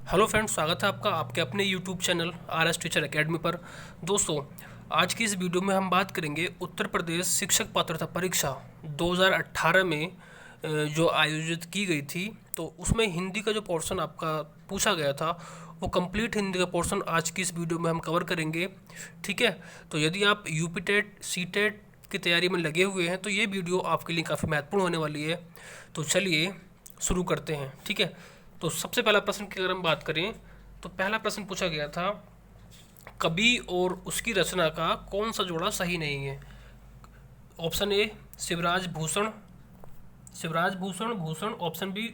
Hello friends, स्वागत है आपका आपके अपने YouTube channel R S teacher academy पर। दोस्तों, आज की इस वीडियो में हम बात करेंगे उत्तर प्रदेश शिक्षक पात्रता परीक्षा 2018 में जो आयोजित की गई थी। तो उसमें हिंदी का जो पोर्शन आपका पूछा गया था, वो कंप्लीट हिंदी का पोर्शन आज की इस वीडियो में हम कवर करेंगे। ठीक है, तो यदि आप यूपी टेट सी टेट की तैयारी में लगे हुए हैं तो ये वीडियो आपके लिए काफ़ी महत्वपूर्ण होने वाली है। तो चलिए शुरू करते हैं। ठीक है, तो सबसे पहला प्रश्न की अगर हम बात करें तो पहला प्रश्न पूछा गया था, कवि और उसकी रचना का कौन सा जोड़ा सही नहीं है। Option A Shivraj Bhushan, Shivraj Bhushan Bhushan. Option B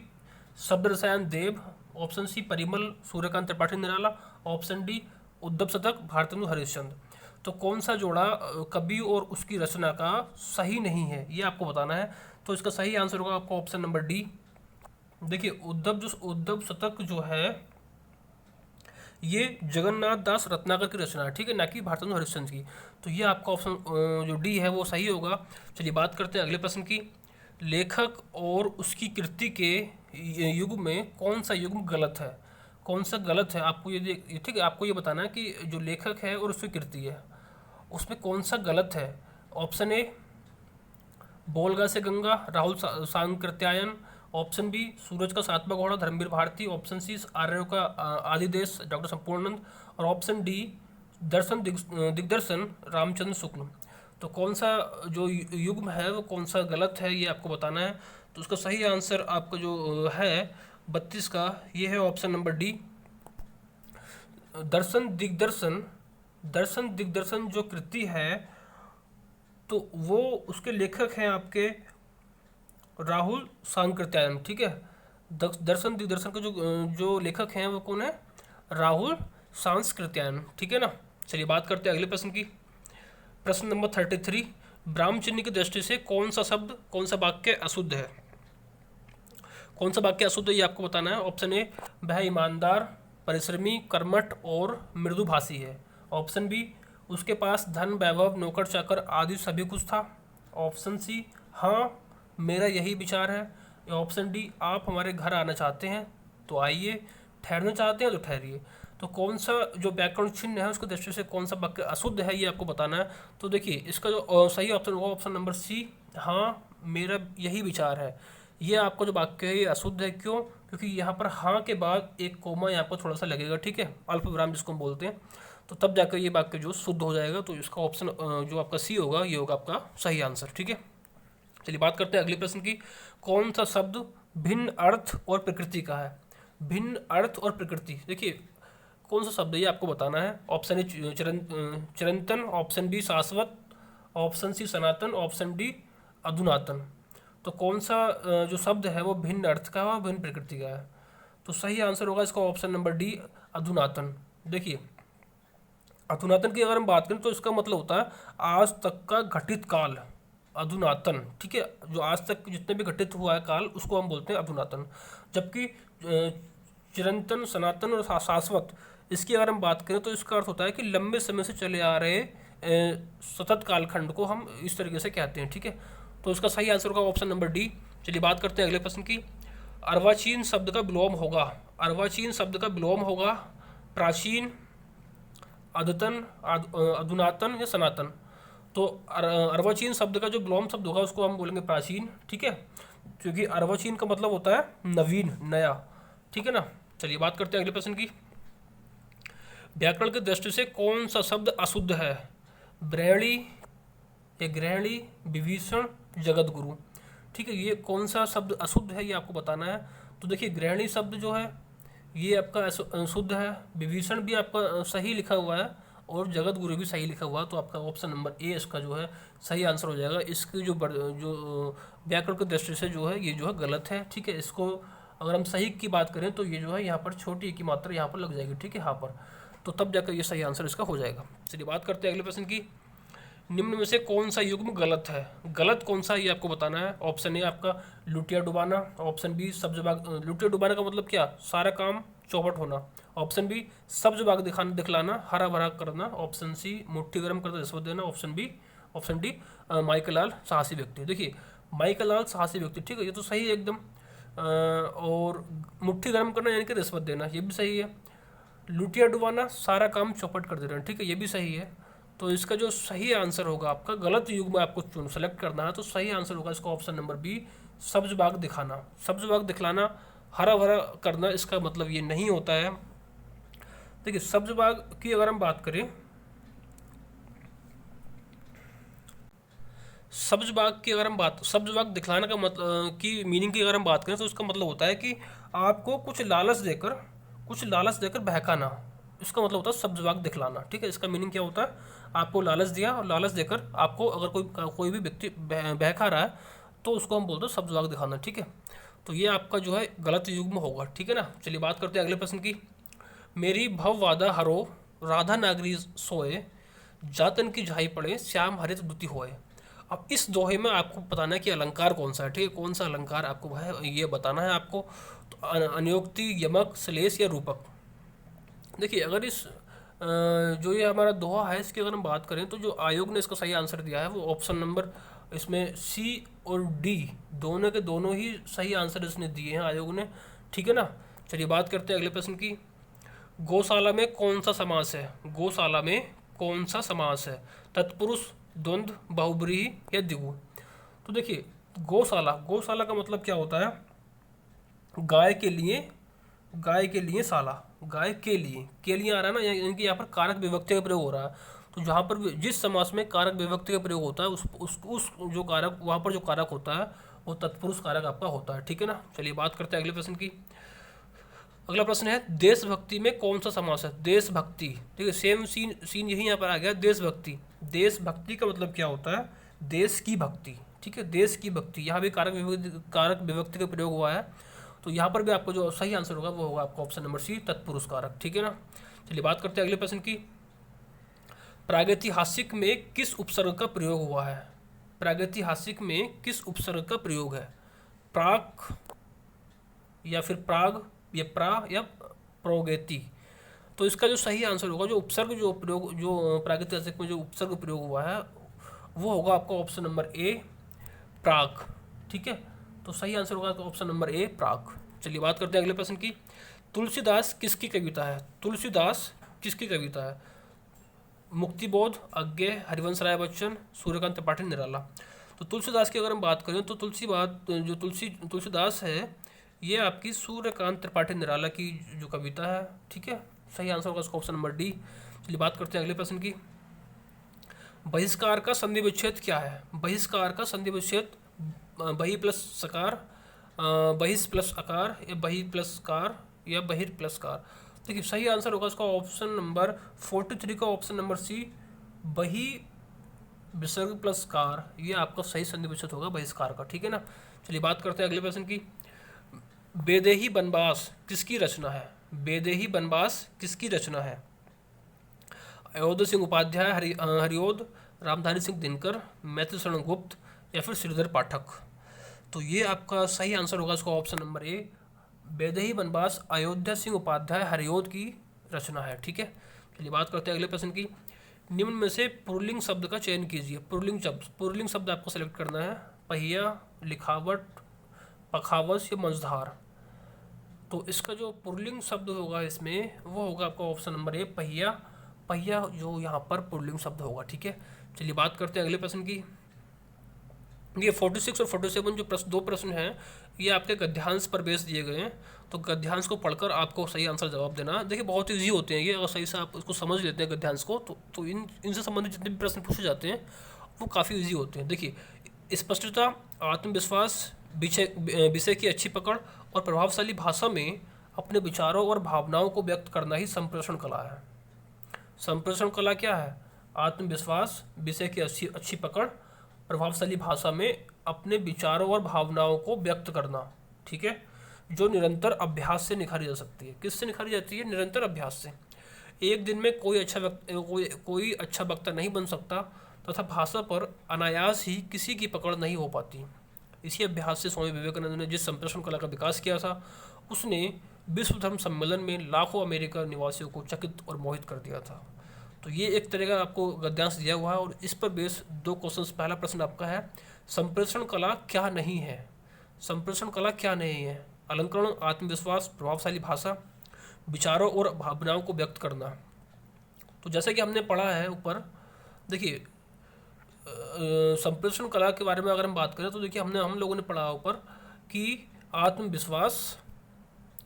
Shabd Rasayan Dev. Option C Parimal Suryakant Tripathi Nirala. Option D Uddhav Shatak Bhartendu Harishchandra. तो कौन सा जोड़ा कवि और उसकी रचना का सही नहीं है, ये आपको बताना है। तो इसका सही आंसर होगा आपका ऑप्शन नंबर डी। देखिए, उद्धव शतक जो है ये जगन्नाथ दास रत्नाकर की रचना है, ठीक है, ना कि भारतेंदु हरिश्चंद्र की। तो ये आपका ऑप्शन जो डी है वो सही होगा। चलिए बात करते हैं अगले प्रश्न की। लेखक और उसकी कृति के युग में कौन सा युग्म गलत है। कौन सा गलत है, आपको ये ठीक है, आपको ये बताना है कि जो लेखक है और उसकी कृति है उसमें कौन सा गलत है। ऑप्शन ए बोलगा से गंगा राहुल सांकृत्यायन। ऑप्शन बी सूरज का सातवां घोड़ा धर्मवीर भारती। ऑप्शन सी आर्यों का आदिदेश डॉक्टर संपूर्णानंद। और ऑप्शन डी दर्शन दिग्दर्शन रामचंद्र शुक्ल। तो कौन सा जो युग्म है वो कौन सा गलत है, ये आपको बताना है। तो उसका सही आंसर आपका जो है 32 का, ये है ऑप्शन नंबर डी दर्शन दिग्दर्शन। दर्शन दिग्दर्शन जो कृति है तो वो उसके लेखक हैं आपके राहुल सांकृत्यायन। ठीक है, दर्शन दिग्दर्शन के जो लेखक हैं वो कौन है, राहुल सांकृत्यायन। ठीक है ना। चलिए बात करते हैं अगले प्रश्न की। प्रश्न नंबर 33, ब्राह्मचिन्ह की दृष्टि से कौन सा शब्द कौन सा वाक्य अशुद्ध है। कौन सा वाक्य अशुद्ध है ये आपको बताना है। ऑप्शन ए वह ईमानदार परिश्रमी कर्मठ और मृदुभाषी है। ऑप्शन बी उसके पास धन वैभव नौकर चाकर आदि सभी कुछ था। ऑप्शन सी हाँ मेरा यही विचार है। या ऑप्शन डी आप हमारे घर आना चाहते हैं तो आइए, ठहरना चाहते हैं तो ठहरिए। तो कौन सा जो व्याकरण चिन्ह है उसकी दृष्टि से कौन सा वाक्य अशुद्ध है ये आपको बताना है। तो देखिए इसका जो सही ऑप्शन होगा ऑप्शन नंबर सी हाँ मेरा यही विचार है। ये आपका जो वाक्य है ये अशुद्ध है। क्यों? क्योंकि यहाँ पर हाँ के बाद एक कोमा यहाँ पर थोड़ा सा लगेगा, ठीक है, अल्प विराम जिसको हम बोलते हैं। तो तब जाकर ये वाक्य जो शुद्ध हो जाएगा। तो इसका ऑप्शन जो आपका सी होगा ये होगा आपका सही आंसर। ठीक है, चलिए बात करते हैं अगले प्रश्न की। कौन सा शब्द भिन्न अर्थ और प्रकृति का है। भिन्न अर्थ और प्रकृति, देखिए कौन सा शब्द है ये आपको बताना है। ऑप्शन ए चिरंतन। ऑप्शन बी शाश्वत। ऑप्शन सी सनातन। ऑप्शन डी अधुनातन। तो कौन सा जो शब्द है वो भिन्न अर्थ का है और भिन्न प्रकृति का है। तो सही आंसर होगा इसका ऑप्शन नंबर डी अधुनातन। देखिए अधुनातन की अगर हम बात करें तो इसका मतलब होता है आज तक का घटित काल, अधुनातन। ठीक है, जो आज तक जितने भी घटित हुआ है काल उसको हम बोलते हैं अधुनातन। जबकि चिरंतन सनातन और शाश्वत, इसकी अगर हम बात करें तो इसका अर्थ होता है कि लंबे समय से चले आ रहे सतत कालखंड को हम इस तरीके से कहते हैं। ठीक है, तो इसका सही आंसर होगा ऑप्शन नंबर डी। चलिए बात करते हैं अगले प्रश्न की। अर्वाचीन शब्द का विलोम होगा। अर्वाचीन शब्द का विलोम होगा प्राचीन, अद्यतन, अधुनातन या सनातन। तो अर्वाचीन शब्द का जो विलोम शब्द होगा उसको हम बोलेंगे प्राचीन। ठीक है, क्योंकि अर्वाचीन का मतलब होता है नवीन, नया। ठीक है ना। चलिए बात करते हैं अगले प्रश्न की। व्याकरण की दृष्टि से कौन सा शब्द अशुद्ध है। ब्रहणी या ग्रहणी, विभीषण, जगत गुरु। ठीक है, ये कौन सा शब्द अशुद्ध है ये आपको बताना है। तो देखिए ग्रहणी शब्द जो है ये आपका अशुद्ध है। विभीषण भी आपका सही लिखा हुआ है और जगत गुरु भी सही लिखा हुआ है। तो आपका ऑप्शन नंबर ए इसका जो है सही आंसर हो जाएगा। इसकी जो व्याकरण की दृष्टि से जो है ये जो है गलत है। ठीक है, इसको अगर हम सही की बात करें तो ये जो है यहाँ पर छोटी की मात्रा यहाँ पर लग जाएगी। ठीक है, यहाँ पर, तो तब जाकर ये सही आंसर इसका हो जाएगा। चलिए बात करते हैं अगले प्रश्न की। निम्न में से कौन सा युग्म गलत है। गलत कौन सा ये आपको बताना है। ऑप्शन ए आपका लुटिया डुबाना। ऑप्शन बी सब्ज बाग, लुटिया डुबाना का मतलब क्या, सारा काम चौपट होना। ऑप्शन बी सब्ज बाग दिखलाना, हरा भरा करना। ऑप्शन सी मुट्ठी गर्म करना, रिश्वत देना। ऑप्शन डी माइकल लाल साहसी व्यक्ति। देखिए माइकल लाल साहसी व्यक्ति, ठीक है, ये तो सही है एकदम। और मुट्ठी गर्म करना यानी कि रिश्वत देना, ये भी सही है। लुटिया डुबाना, सारा काम चौपट कर देना, ठीक है, ये भी सही है। तो इसका जो सही आंसर होगा आपका, गलत युग में आपको चुन सेलेक्ट करना है, तो सही आंसर होगा इसका ऑप्शन नंबर बी, सब्ज बाग दिखाना। सब्ज बाग दिखलाना, हरा भरा करना, इसका मतलब ये नहीं होता है। देखिए सब्ज बाग की अगर हम बात करें, सब्ज बाग की अगर हम बात, सब्ज बाग दिखलाने का मतलब की मीनिंग की अगर हम बात करें तो उसका मतलब होता है कि आपको कुछ लालच देकर बहकाना, इसका मतलब होता है सब्ज बाग दिखलाना, ठीक है। इसका मीनिंग क्या होता है, आपको लालच दिया और लालच देकर आपको अगर कोई भी व्यक्ति बहका रहा है तो उसको हम बोलते हैं सब्ज बाग दिखाना, ठीक है। तो ये आपका जो है गलत युग्म होगा, ठीक है ना। चलिए बात करते हैं अगले प्रश्न की। मेरी भव वादा हरो, राधा नागरी सोए, जातन की झाई पड़े, श्याम हरित दुति होए। अब इस दोहे में आपको बताना है कि अलंकार कौन सा है, ठीक है, कौन सा अलंकार आपको है ये बताना है आपको। तो अनयोक्ति, यमक, श्लेष या रूपक। देखिए अगर इस जो ये हमारा दोहा है इसकी अगर हम बात करें तो जो आयोग ने इसका सही आंसर दिया है वो ऑप्शन नंबर, इसमें सी और डी दोनों के दोनों ही सही आंसर इसने दिए हैं आयोग ने, ठीक है ना। चलिए बात करते हैं अगले प्रश्न की। गौशाला में कौन सा समास है, गौशाला में कौन सा समास है, तत्पुरुष, द्वंद्व, बहुब्रीहि या द्विगु। तो देखिए गौशाला का मतलब क्या होता है, गाय के लिए शाला, गाय के लिए आ रहा है ना, यानी कि यहाँ पर कारक विभक्ति का प्रयोग हो रहा है। तो जहाँ पर जिस समास में कारक विभक्ति का प्रयोग होता है उस जो कारक, वहाँ पर जो कारक होता है वो तत्पुरुष कारक आपका होता है, ठीक है ना। चलिए बात करते हैं अगले प्रश्न की। अगला प्रश्न है देशभक्ति में कौन सा समास है, देशभक्ति, ठीक है, सेम सीन यही यहाँ पर आ गया, देशभक्ति। देशभक्ति का मतलब क्या होता है, देश की भक्ति, ठीक है, देश की भक्ति। यहाँ भी कारक विभक्ति का प्रयोग हुआ है, तो यहाँ पर भी आपको जो सही आंसर होगा वो होगा आपका ऑप्शन नंबर सी, तत्पुरुष कारक, ठीक है ना। चलिए बात करते हैं अगले प्रश्न की। प्रागैतिहासिक में किस उपसर्ग का प्रयोग हुआ है, प्रागैतिहासिक में किस उपसर्ग का प्रयोग है, प्राक या फिर प्राग या प्रा या प्रोगेति। तो इसका जो सही आंसर होगा, जो उपसर्ग जो प्रयोग, जो प्रागैतिहासिक में जो उपसर्ग प्रयोग हुआ है वो होगा आपका ऑप्शन नंबर ए, प्राग, ठीक है। तो सही आंसर होगा ऑप्शन नंबर ए, प्राग। चलिए बात करते हैं अगले प्रश्न की। तुलसीदास किसकी कविता है, तुलसीदास किसकी कविता है, मुक्तिबोध, अज्ञे, हरिवंश राय बच्चन, सूर्यकांत त्रिपाठी, निराला। तो तुलसीदास की अगर हम बात करें तो तुलसीदास है ये आपकी सूर्यकांत त्रिपाठी निराला की जो कविता है, ठीक है। सही आंसर होगा इसका ऑप्शन नंबर डी। चलिए बात करते हैं अगले प्रश्न की। बहिष्कार का संधि विच्छेद क्या है, बहिष्कार का संधि विच्छेद बहि प्लस सकार, बहिष प्लस अकार या बहि प्लस कार या बहिर प्लस कार। देखिए सही आंसर होगा इसका ऑप्शन नंबर 43 का ऑप्शन नंबर सी, बहि विसर्ग प्लस कार, ये आपका सही संधि विच्छेद होगा बहिष्कार का, ठीक है ना। चलिए बात करते हैं अगले प्रश्न की। बेदेही बनवास किसकी रचना है, बेदेही बनवास किसकी रचना है, अयोध्या सिंह उपाध्याय, हरिओद, रामधारी सिंह दिनकर, मैथिली शरण गुप्त या फिर श्रीधर पाठक। तो ये आपका सही आंसर होगा इसका ऑप्शन नंबर ए, बेदेही बनवास अयोध्या सिंह उपाध्याय हरिओद की रचना है, ठीक है। चलिए बात करते हैं अगले प्रश्न की। निम्न में से पुल्लिंग शब्द का चयन कीजिए, पुल्लिंग शब्द आपको सेलेक्ट करना है, पहिया, लिखावट, पखावस या मंझधार। तो इसका जो पुल्लिंग शब्द होगा इसमें वो होगा आपका ऑप्शन नंबर ए, पहिया, पहिया जो यहाँ पर पुल्लिंग शब्द होगा, ठीक है। चलिए बात करते हैं अगले प्रश्न की। ये 46 और 47 जो दो प्रश्न हैं ये आपके गद्यांश पर बेस दिए गए हैं, तो गद्यांश को पढ़कर आपको सही आंसर जवाब देना। देखिए बहुत ईजी होते हैं ये, अगर सही से आप इसको समझ लेते हैं गद्यांश को तो इनसे संबंधित जितने भी प्रश्न पूछे जाते हैं वो काफ़ी ईजी होते हैं। देखिए स्पष्टता, आत्मविश्वास, विषय की अच्छी पकड़ और प्रभावशाली भाषा में अपने विचारों और भावनाओं को व्यक्त करना ही संप्रेषण कला है। संप्रेषण कला क्या है, आत्मविश्वास, विषय की अच्छी पकड़, प्रभावशाली भाषा में अपने विचारों और भावनाओं को व्यक्त करना, ठीक है, जो निरंतर अभ्यास से निखारी जा सकती है। किससे निखारी जाती है, निरंतर अभ्यास से। एक दिन में कोई अच्छा वक्ता नहीं बन सकता तथा भाषा पर अनायास ही किसी की पकड़ नहीं हो पाती। इसी अभ्यास से स्वामी विवेकानंद ने जिस संप्रेषण कला का विकास किया था उसने विश्व धर्म सम्मेलन में लाखों अमेरिका निवासियों को चकित और मोहित कर दिया था। तो ये एक तरह का आपको गद्यांश दिया हुआ है और इस पर बेस दो क्वेश्चंस। पहला प्रश्न आपका है संप्रेषण कला क्या नहीं है, संप्रेषण कला क्या नहीं है। अलंकरण, आत्मविश्वास, प्रभावशाली भाषा, विचारों और भावनाओं को व्यक्त करना। तो जैसे कि हमने पढ़ा है ऊपर, देखिए संप्रेषण कला के बारे में अगर हम बात करें तो देखिए हम लोगों ने पढ़ा ऊपर कि आत्मविश्वास,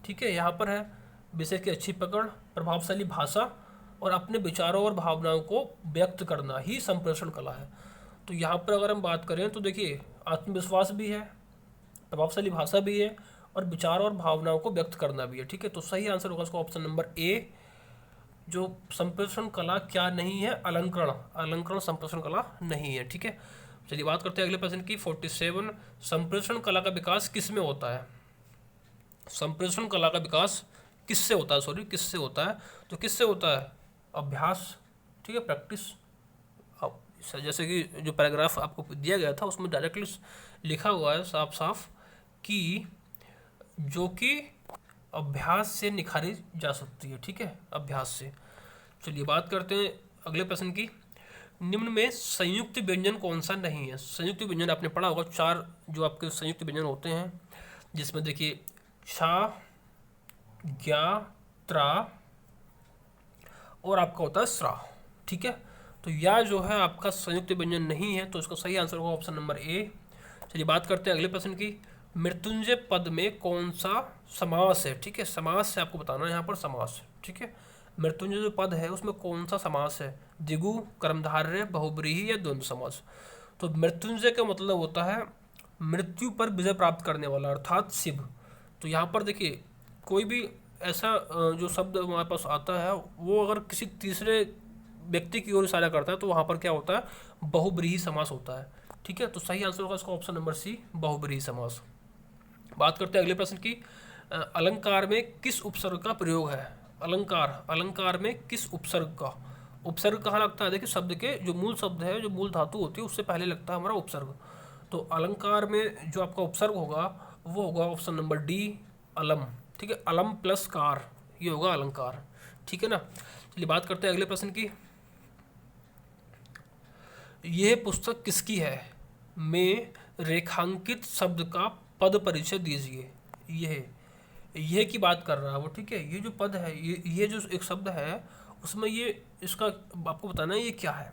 ठीक है, यहाँ पर है, विषय की अच्छी पकड़, प्रभावशाली भाषा और अपने विचारों और भावनाओं को व्यक्त करना ही संप्रेषण कला है। तो यहाँ पर अगर हम बात करें तो देखिए आत्मविश्वास भी है, प्रभावशाली भाषा भी है और विचार और भावनाओं को व्यक्त करना भी है, ठीक है। तो सही आंसर होगा इसका ऑप्शन नंबर ए। जो संप्रेषण कला क्या नहीं है? अलंकरण। अलंकरण संप्रेषण कला नहीं है, ठीक है। चलिए बात करते हैं अगले प्रश्न की 47। संप्रेषण कला का विकास किस में होता है? संप्रेषण कला का विकास किससे होता है? सॉरी, किससे होता है? तो किससे होता है? अभ्यास, ठीक है, प्रैक्टिस। अब जैसे कि जो पैराग्राफ आपको दिया गया था उसमें डायरेक्टली लिखा हुआ है साफ साफ कि जो कि अभ्यास से निखारी जा सकती है, ठीक है, अभ्यास से। चलिए बात करते हैं अगले प्रश्न की। निम्न में संयुक्त व्यंजन कौन सा नहीं है? संयुक्त व्यंजन आपने पढ़ा होगा, 4 जो आपके संयुक्त व्यंजन होते हैं, जिसमें देखिए छा, ज्ञा, त्रा और आपका होता है स्रा, ठीक है। तो या जो है आपका संयुक्त व्यंजन नहीं है, तो इसका सही आंसर होगा ऑप्शन नंबर ए। चलिए बात करते हैं अगले प्रश्न की। मृत्युंजय पद में कौन सा समास है? ठीक है, समास से आपको बताना है यहाँ पर समास, ठीक है। मृत्युंजय जो पद है उसमें कौन सा समास है? द्विगु, कर्मधारय, बहुब्रीहि या द्वंद्व समास? तो मृत्युंजय का मतलब होता है मृत्यु पर विजय प्राप्त करने वाला, अर्थात शिव। तो यहाँ पर देखिए कोई भी ऐसा जो शब्द हमारे पास आता है वो अगर किसी तीसरे व्यक्ति की ओर इशारा करता है तो वहाँ पर क्या होता है? बहुब्रीहि समास होता है, ठीक है। तो सही आंसर होगा इसका ऑप्शन नंबर सी, बहुब्रीहि समास। बात करते हैं अगले प्रश्न की। अलंकार में किस उपसर्ग का प्रयोग है? अलंकार, अलंकार में किस उपसर्ग का? उपसर्ग कहाँ लगता है? देखिए शब्द के जो मूल शब्द है, जो मूल धातु होती है उससे पहले लगता है हमारा उपसर्ग। तो अलंकार में जो आपका उपसर्ग होगा वो होगा ऑप्शन नंबर डी, अलम, ठीक है। अलम प्लस कार, ये होगा अलंकार, ठीक है ना। चलिए बात करते हैं अगले प्रश्न की। यह पुस्तक किसकी है? में रेखांकित शब्द का पद परिचय दीजिए। यह की बात कर रहा है वो, ठीक है। ये जो पद है, ये जो एक शब्द है उसमें ये इसका आपको बताना है ये क्या है।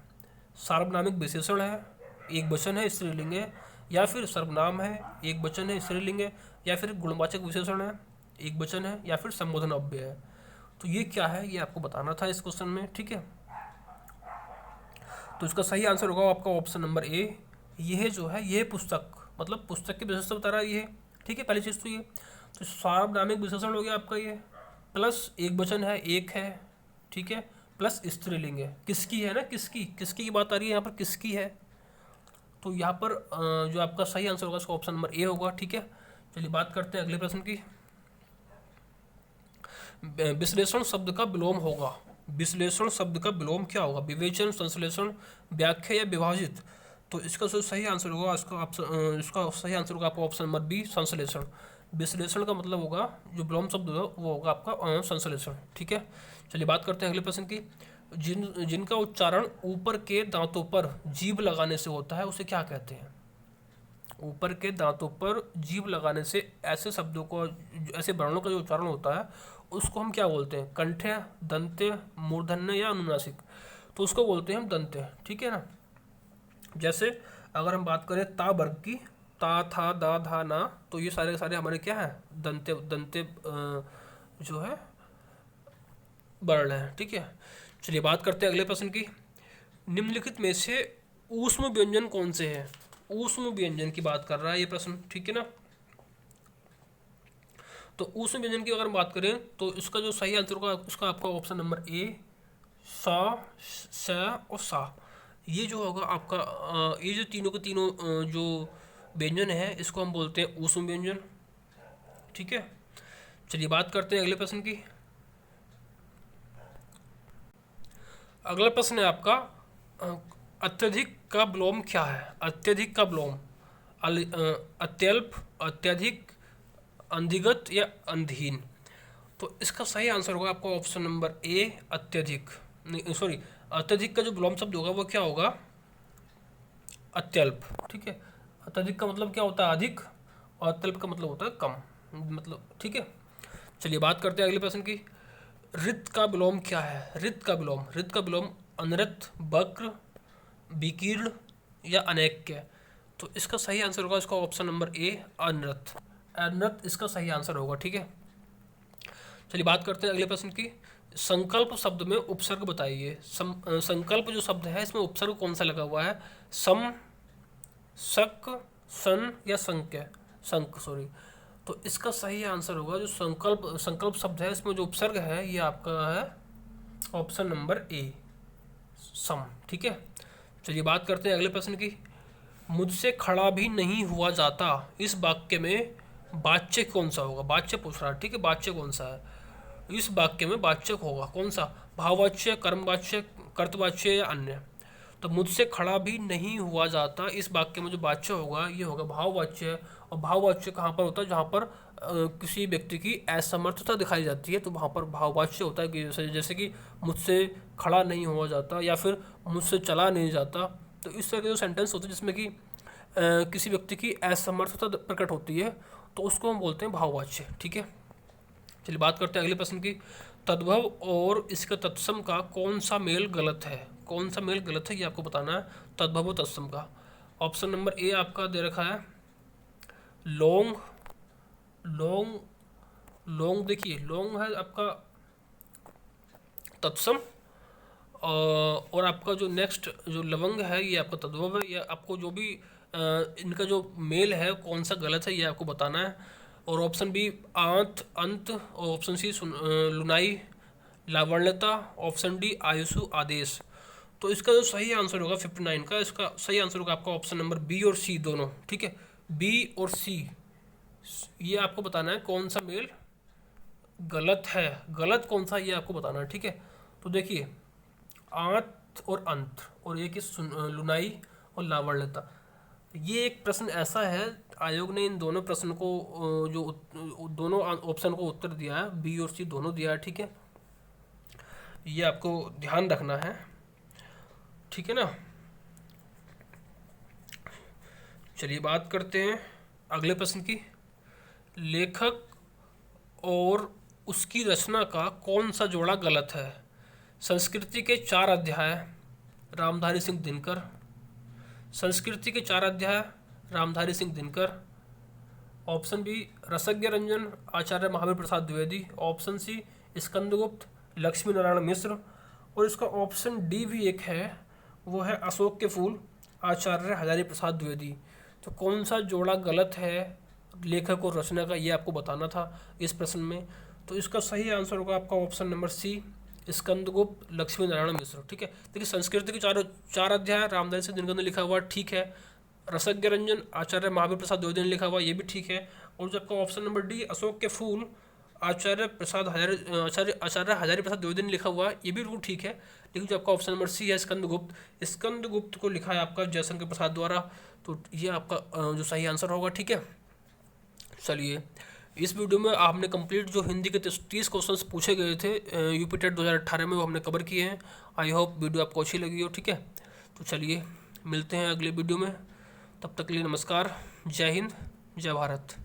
सार्वनामिक विशेषण है, एक वचन है, स्त्रीलिंग है, या फिर सर्वनाम है, एक वचन है, स्त्रीलिंग है, या फिर गुणवाचक विशेषण है, एक वचन है, या फिर संबोधन अव्यय है। तो ये क्या है ये आपको बताना था इस क्वेश्चन में, ठीक है। तो इसका सही आंसर होगा आपका ऑप्शन नंबर ए। यह जो है यह पुस्तक, मतलब पुस्तक की विशेषता बता रहा है ये, ठीक है, पहली चीज़ तो ये। तो सार्वनामिक विशेषण हो गया आपका ये, प्लस एक वचन है, एक है, ठीक है, प्लस स्त्रीलिंग है। किसकी है ना, किसकी किसकी की बात आ रही है यहाँ पर, किसकी है। तो यहाँ पर जो आपका सही आंसर होगा उसका ऑप्शन नंबर ए होगा, ठीक है। चलिए बात करते हैं अगले प्रश्न की। विश्लेषण शब्द का विलोम होगा। विश्लेषण शब्द का विलोम क्या होगा? विवेचन, संश्लेषण, व्याख्या या विभाजित? तो इसका जो सही आंसर होगा इसका सही आंसर होगा आपका ऑप्शन नंबर बी, संश्लेषण। विश्लेषण का मतलब होगा जो विलोम शब्द होगा वो होगा आपका संश्लेषण, ठीक है। चलिए बात करते हैं अगले प्रश्न की। जिनका उच्चारण ऊपर के दांतों पर जीभ लगाने से होता है उसे क्या कहते हैं? ऊपर के दांतों पर जीभ लगाने से ऐसे शब्दों को, ऐसे वर्णों का जो उच्चारण होता है उसको हम क्या बोलते हैं? कंठ्य, दंत्य, मूर्धन्य या अनुनासिक? तो उसको बोलते हैं हम दंत्य, ठीक है ना। जैसे अगर हम बात करें ता वर्ग की, ता, था, दा, धा, ना, तो ये सारे सारे हमारे क्या हैं? दंत्य दंत्य जो है वर्ण है, ठीक है। चलिए बात करते हैं अगले प्रश्न की। निम्नलिखित में से ऊष्म व्यंजन कौन से हैं? ऊष्म व्यंजन की बात कर रहा है ये प्रश्न, ठीक है ना। तो ऊष्म व्यंजन की अगर हम बात करें तो इसका जो सही आंसर होगा उसका आपका ऑप्शन नंबर ए, सा, स और सा। ये जो होगा आपका ये जो तीनों के तीनों जो व्यंजन है इसको हम बोलते हैं ऊष्म व्यंजन, ठीक है। चलिए बात करते हैं अगले प्रश्न की। अगला प्रश्न है आपका अत्यधिक का विलोम क्या है? अत्यधिक का विलोम अत्यल्प, अत्यधिक, अंधिगत या अंधहीन? तो इसका सही आंसर होगा आपका ऑप्शन नंबर ए, अत्यधिक। नहीं सॉरी, अत्यधिक का जो विलोम शब्द होगा वो क्या होगा? अत्यल्प, ठीक है। अत्यधिक का मतलब क्या होता है? अधिक, और अत्यल्प का मतलब होता है कम, मतलब ठीक है। चलिए बात करते हैं अगले प्रश्न की। रित का विलोम क्या है? रित का विलोम, रित का विलोम अनृत, वक्र, विकीर्ण या अनैक्य। तो इसका सही आंसर होगा इसका ऑप्शन नंबर ए, अनृत। अनृत इसका सही आंसर होगा, ठीक है। चलिए बात करते हैं अगले प्रश्न की। संकल्प शब्द में उपसर्ग बताइए। संकल्प जो शब्द है इसमें उपसर्ग कौन सा लगा हुआ है? सम, शक, सन या संख्य, संक सॉरी। तो इसका सही आंसर होगा जो संकल्प शब्द है इसमें जो उपसर्ग है ये आपका है ऑप्शन नंबर ए, सम, ठीक है। चलिए बात करते हैं अगले प्रश्न की। मुझसे खड़ा भी नहीं हुआ जाता, इस वाक्य में वाच्य कौन सा होगा? वाच्य पूछ रहा है, ठीक है। वाच्य कौन सा है इस वाक्य में? वाच्य होगा कौन सा? भाववाच्य, कर्मवाच्य, कर्तवाच्य या अन्य। तो मुझसे खड़ा भी नहीं हुआ जाता, इस वाक्य में जो वाच्य होगा ये होगा भाववाच्य। और भाववाच्य कहाँ पर होता है? जहाँ पर किसी व्यक्ति की असमर्थता दिखाई जाती है तो वहाँ पर भाववाच्य होता है। कि जैसे कि मुझसे खड़ा नहीं हुआ जाता या फिर मुझसे चला नहीं जाता। तो इस तरह के जो सेंटेंस होते हैं जिसमें कि किसी व्यक्ति की असमर्थता प्रकट होती है तो उसको हम बोलते हैं भाववाच्य, ठीक है। चलिए बात करते हैं अगले प्रश्न की। तद्भव और इसके तत्सम का कौन सा मेल गलत है? कौन सा मेल गलत है ये आपको बताना है, तद्भव और तत्सम का। ऑप्शन नंबर ए आपका दे रखा है लोंग, लोंग, लोंग देखिए लोंग है आपका तत्सम। और आपका जो नेक्स्ट जो लवंग है ये आपका तद्भव है। ये आपको जो भी इनका जो मेल है कौन सा गलत है ये आपको बताना है। और ऑप्शन बी आंत, अंत, और ऑप्शन सी लुनाई, लावण्यता, ऑप्शन डी आयुषु, आदेश। तो इसका जो सही आंसर होगा 59 का, इसका सही आंसर होगा आपका ऑप्शन नंबर बी और सी दोनों, ठीक है। बी और सी ये आपको बताना है कौन सा मेल गलत है, गलत कौन सा ये आपको बताना है, ठीक है। तो देखिए आंत और अंत और ये कि लुनाई और लावण्यता, ये एक प्रश्न ऐसा है आयोग ने इन दोनों प्रश्न को जो दोनों ऑप्शन को उत्तर दिया है, बी और सी दोनों दिया है, ठीक है। ये आपको ध्यान रखना है, ठीक है ना। चलिए बात करते हैं अगले प्रश्न की। लेखक और उसकी रचना का कौन सा जोड़ा गलत है? संस्कृति के 4 अध्याय, रामधारी सिंह दिनकर। संस्कृति के 4 अध्याय, रामधारी सिंह दिनकर। ऑप्शन बी रसज्ञ रंजन, आचार्य महावीर प्रसाद द्विवेदी। ऑप्शन सी स्कंदगुप्त, लक्ष्मी नारायण मिश्र। और इसका ऑप्शन डी भी एक है, वो है अशोक के फूल, आचार्य हजारी प्रसाद द्विवेदी। तो कौन सा जोड़ा गलत है लेखक और रचना का ये आपको बताना था इस प्रश्न में। तो इसका सही आंसर होगा आपका option number C, Skandagupta, Lakshmi Narayan Mishra, ठीक है। देखिए संस्कृत के चार अध्याय रामधारी सिंह दिनकर ने लिखा हुआ, ठीक है। रसज्ञ रंजन आचार्य महावीर प्रसाद द्विवेदी ने लिखा हुआ, ये भी ठीक है। और जो आपका ऑप्शन नंबर डी अशोक के फूल, आचार्य हजारी प्रसाद द्विवेदी ने लिखा हुआ, ये भी बिल्कुल ठीक है। लेकिन जो आपका ऑप्शन नंबर सी है स्कंदगुप्त को लिखा है आपका जयशंकर प्रसाद द्वारा। तो ये आपका जो सही आंसर होगा, ठीक है। चलिए इस वीडियो में आपने कंप्लीट जो हिंदी के 30 क्वेश्चंस पूछे गए थे यूपी टेट 2018 में वो हमने कवर किए हैं। आई होप वीडियो आपको अच्छी लगी हो, ठीक है। तो चलिए मिलते हैं अगले वीडियो में, तब तक के लिए नमस्कार, जय हिंद, जय भारत।